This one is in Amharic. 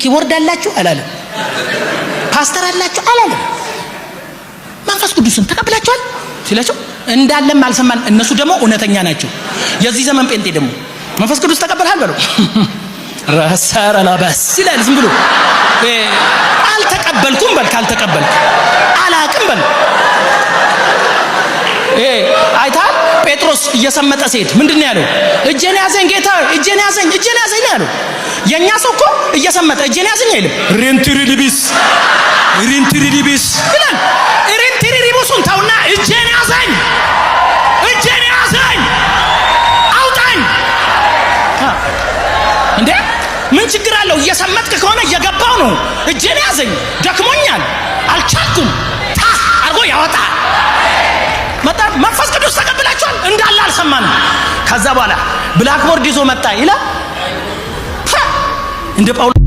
ኪቦርድ አላችሁ አላለም። ፓስተር አላችሁ አላለም። መንፈስ ቅዱስን ተቀብላችኋል ሲላቸው እንዳለም አልሰማን። እነሱ ደግሞ እውነተኛ ናቸው። የዚህ ዘመን ጴንጤ ደግሞ መንፈስ ቅዱስ ተቀበልሃል በለው ረሰረላ በስ ይላል። ዝም ብሎ አልተቀበልኩም በል። ካልተቀበልክ አላቅም በል። አይታል ጴጥሮስ እየሰመጠ ሲሄድ ምንድነው ያለው? እጄን ያዘኝ ጌታ፣ እጄን ያዘኝ ያለው። የኛ ሰው እኮ እየሰመጠ እጄን ያዘኝ አይልም። ሬንትሪሊቢስ ይላል። ሬንትሪሊቢሱን ታውና እጄን ያዘኝ አውጣኝ። እንዴ ምን ችግር አለው? እየሰመጥክ ከሆነ እየገባው ነው። እጄን ያዘኝ፣ ደክሞኛል፣ አልቻልኩም አርጎ ያወጣል። መጣ። መንፈስ ቅዱስ ተቀብላችኋል እንዳለ አልሰማንም። ከዛ በኋላ ብላክቦርድ ይዞ መጣ ይላል እንደ ጳውሎስ